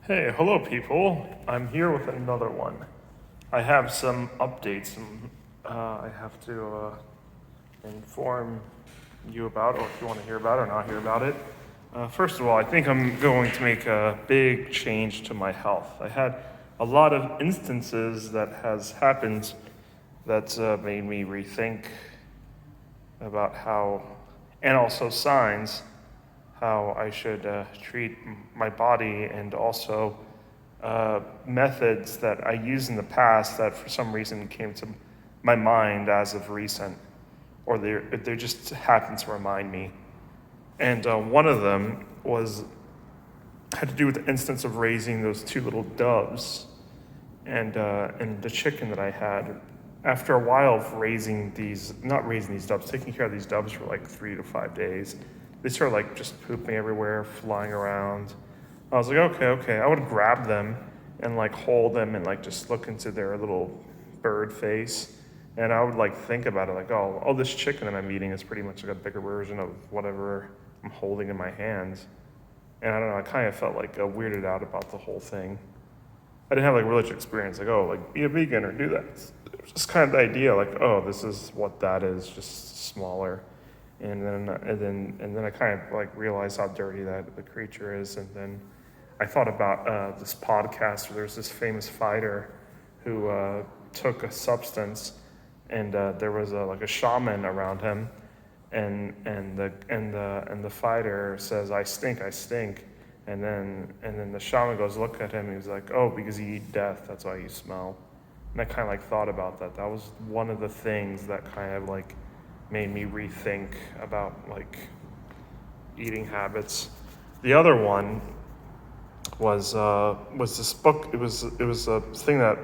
Hey, hello people. I'm here with another one. I have some updates I have to inform you about, or if you want to hear about it or not hear about it. First of all, I think I'm going to make a big change to my health. I had a lot of instances that has happened that made me rethink about how, and also signs how I should treat my body, and also methods that I used in the past that for some reason came to my mind as of recent, or they just happened to remind me. And one of them had to do with the instance of raising those two little doves, and the chicken that I had. After a while of not raising these doves, taking care of these doves for like 3 to 5 days, they started like just pooping everywhere, flying around. I was like, okay. I would grab them and like hold them and like just look into their little bird face. And I would like think about it like, oh, this chicken that I'm eating is pretty much like a bigger version of whatever I'm holding in my hands. And I don't know, I kind of felt like weirded out about the whole thing. I didn't have like religious experience, like, oh, like be a vegan or do that. It was just kind of the idea, like, oh, this is what that is, just smaller. And then I kind of like realized how dirty that the creature is. And then I thought about this podcast where there's this famous fighter who took a substance, and there was like a shaman around him, and the fighter says, I stink. And then the shaman goes, look at him, and he's like, oh, because you eat death, that's why you smell. And I kind of like thought about that. That was one of the things that kind of like made me rethink about like eating habits. The other one was this book. It was a thing that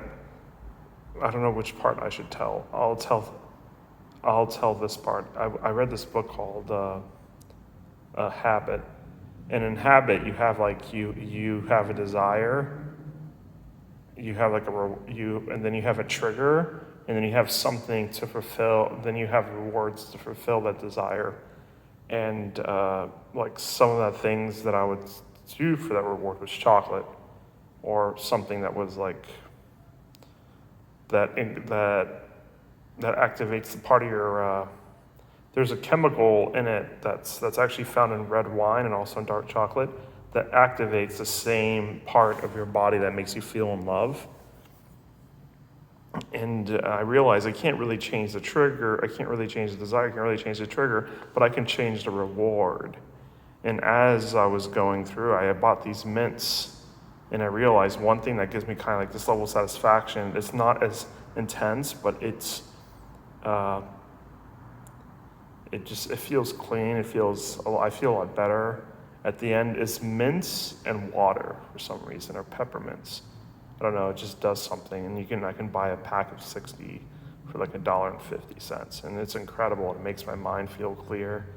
I don't know which part I should tell. I'll tell this part. I read this book called Habit. And in habit, you have like you have a desire, you have like and then you have a trigger, and then you have something to fulfill. Then you have rewards to fulfill that desire, and like some of the things that I would do for that reward was chocolate, or something that was like that activates the part of your. There's a chemical in it that's actually found in red wine and also in dark chocolate that activates the same part of your body that makes you feel in love. And I realized I can't really change the trigger, I can't really change the desire, I can't really change the trigger, but I can change the reward. And as I was going through, I had bought these mints, and I realized one thing that gives me kind of like this level of satisfaction. It's not as intense, but it feels clean. I feel a lot better. At the end is mints and water for some reason, or peppermints. I don't know, it just does something. And I can buy a pack of 60 for like $1.50. And it's incredible. It makes my mind feel clear.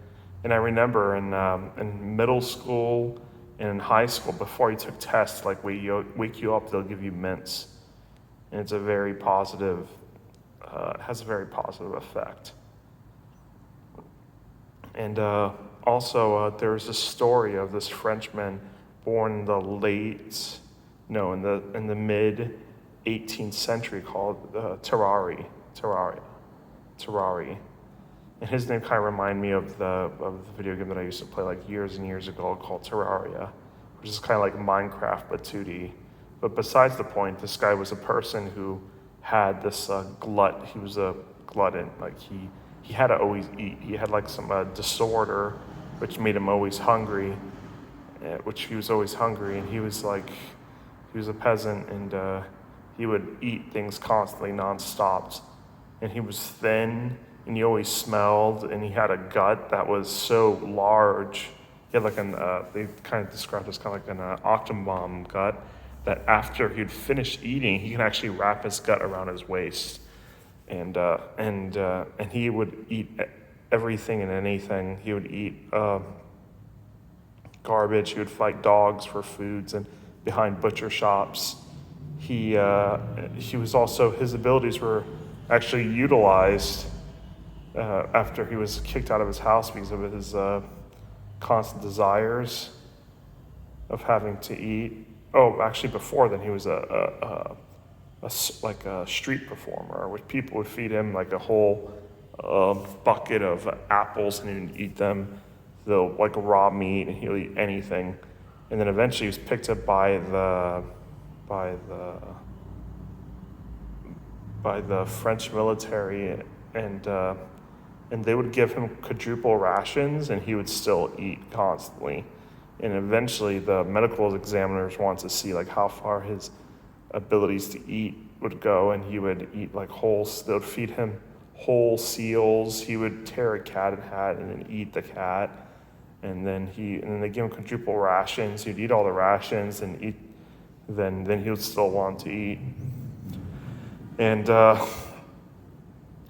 And I remember in middle school and in high school, before you took tests, like wake you up, they'll give you mints. And it's a very positive, has a very positive effect. And also, there was a story of this Frenchman born in the mid 18th century called Terrari. And his name kind of reminded me of the video game that I used to play like years and years ago called Terraria, which is kind of like Minecraft but 2D. But besides the point, this guy was a person who had this glut. He was a glutton. Like he had to always eat. He had like some disorder, which made him always hungry. And he was a peasant, and he would eat things constantly, nonstop. And he was thin, and he always smelled, and he had a gut that was so large. He had like they kind of described it as kind of like an octomom gut, that after he'd finished eating, he can actually wrap his gut around his waist. And he would eat everything and anything. He would eat garbage. He would fight dogs for foods and behind butcher shops. His abilities were actually utilized after he was kicked out of his house because of his constant desires of having to eat. oh, actually before then he was like a street performer, which people would feed him like a whole bucket of apples and he'd eat them, like raw meat, and he'll eat anything. And then eventually he was picked up by the by the French military, and they would give him quadruple rations, and he would still eat constantly. And eventually, the medical examiners wanted to see like how far his abilities to eat would go, and he would eat like they would feed him whole seals. He would tear a cat in half and then eat the cat, and then they give him quadruple rations. He'd eat all the rations and eat. Then he would still want to eat, and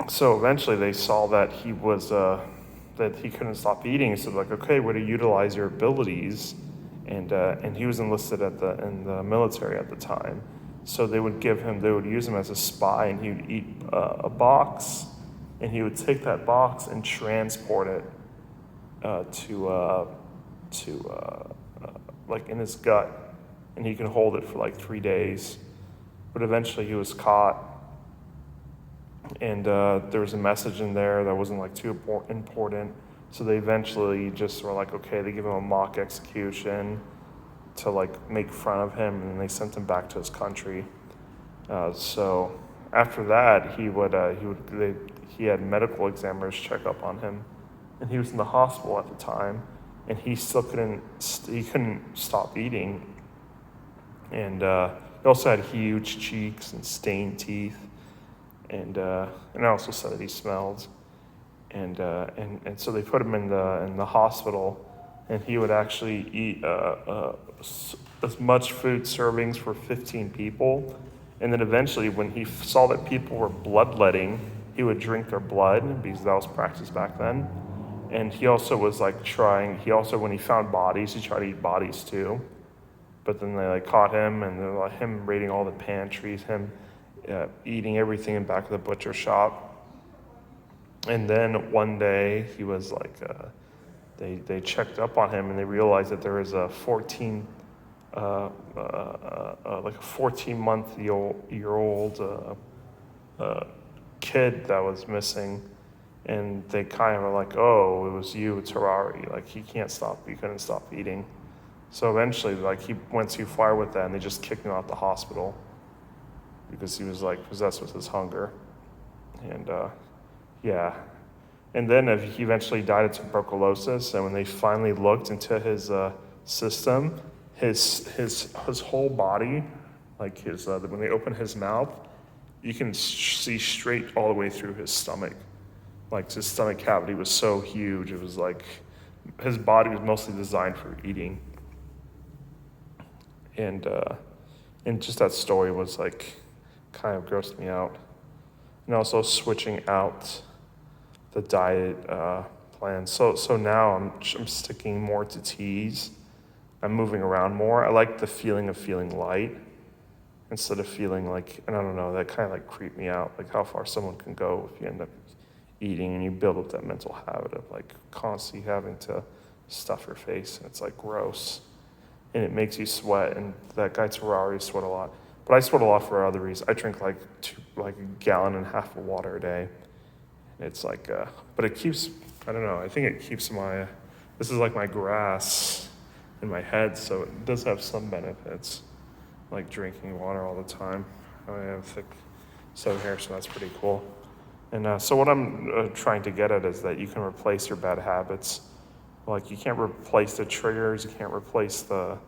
so eventually they saw that he was that he couldn't stop eating. So like, okay, way to utilize your abilities, and he was enlisted in the military at the time. So they would use him as a spy, and he would eat a box, and he would take that box and transport it to like in his gut, and he can hold it for like 3 days. But eventually he was caught, and there was a message in there that wasn't like too important. So they eventually just were like, okay, they give him a mock execution to like make fun of him, and they sent him back to his country. So after that, he had medical examiners check up on him, and he was in the hospital at the time, and he still couldn't stop eating, and he also had huge cheeks and stained teeth, and I also said that he smelled, and so they put him in the hospital, and he would actually eat as much food servings for 15 people, and then eventually when he saw that people were bloodletting, he would drink their blood because that was practiced back then. And he also was like when he found bodies, he tried to eat bodies too. But then they like caught him, and they're like him raiding all the pantries, him eating everything in back of the butcher shop. And then one day he was like, they checked up on him, and they realized that there was a 14-month-year-old kid that was missing. And they kind of were like, oh, it was you, it's Harari. Like, he couldn't stop eating. So eventually, like, he went too far with that, and they just kicked him out the hospital because he was like possessed with his hunger. And yeah. And then he eventually died of tuberculosis. And when they finally looked into his system, his whole body, like when they open his mouth, you can see straight all the way through his stomach. Like, his stomach cavity was so huge. It was like his body was mostly designed for eating. And just that story was like kind of grossed me out. And also switching out the diet plan. So now I'm sticking more to teas. I'm moving around more. I like the feeling of feeling light instead of feeling like, and I don't know, that kind of like creeped me out, like how far someone can go if you end up eating and you build up that mental habit of like constantly having to stuff your face, and it's like gross, and it makes you sweat. And that guy Terrari sweat a lot, but I sweat a lot for other reasons. I drink like a gallon and a half of water a day. It's like, but it keeps, I don't know, I think it keeps this is like my grass in my head, so it does have some benefits, like drinking water all the time. I have thick stubby hair, so that's pretty cool. And so what I'm trying to get at is that you can replace your bad habits. Like, you can't replace the triggers, you can't replace the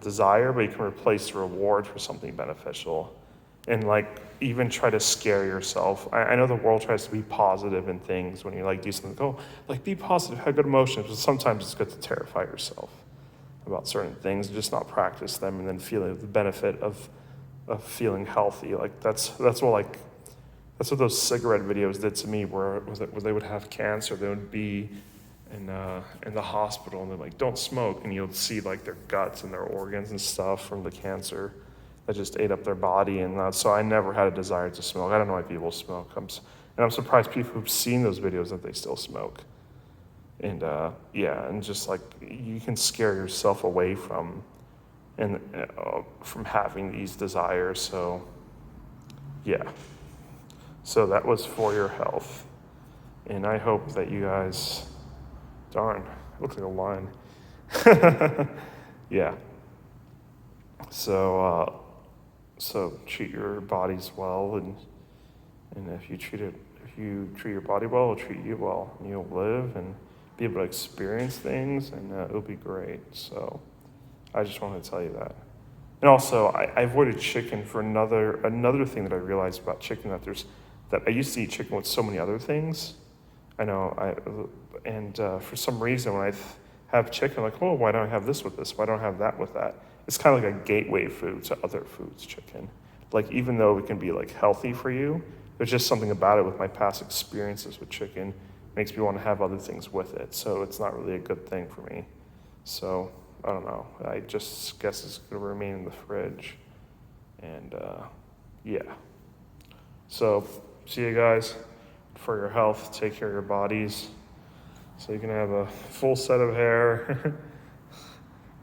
desire, but you can replace the reward for something beneficial. And like, even try to scare yourself. I know the world tries to be positive in things when you like do something, like be positive, have good emotions, but sometimes it's good to terrify yourself about certain things, and just not practice them, and then feeling the benefit of feeling healthy. Like that's what those cigarette videos did to me, where they would have cancer, they would be in the hospital, and they're like, don't smoke, and you'll see like their guts and their organs and stuff from the cancer that just ate up their body. And so I never had a desire to smoke. I don't know why people smoke. I'm surprised people who've seen those videos that they still smoke. And and just like, you can scare yourself away from and from having these desires. So yeah, so that was for your health, and I hope that you guys, darn, it looks like a line. Yeah. So so treat your bodies well, and if you treat your body well, it'll treat you well, and you'll live and be able to experience things, and it'll be great. So I just wanted to tell you that. And also, I avoided chicken for another thing that I realized about chicken, that I used to eat chicken with so many other things. I know for some reason when I have chicken, I'm like, oh, why don't I have this with this? Why don't I have that with that? It's kind of like a gateway food to other foods, chicken. Like, even though it can be like healthy for you, there's just something about it with my past experiences with chicken makes me want to have other things with it. So it's not really a good thing for me. So I don't know. I just guess it's going to remain in the fridge. And yeah. So see you guys. For your health, take care of your bodies so you can have a full set of hair,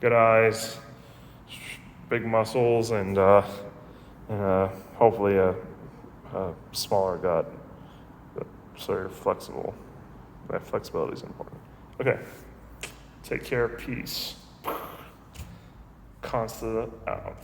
good eyes, big muscles, and hopefully a smaller gut, so you're flexible. That flexibility is important. Okay, take care, peace. Consta out.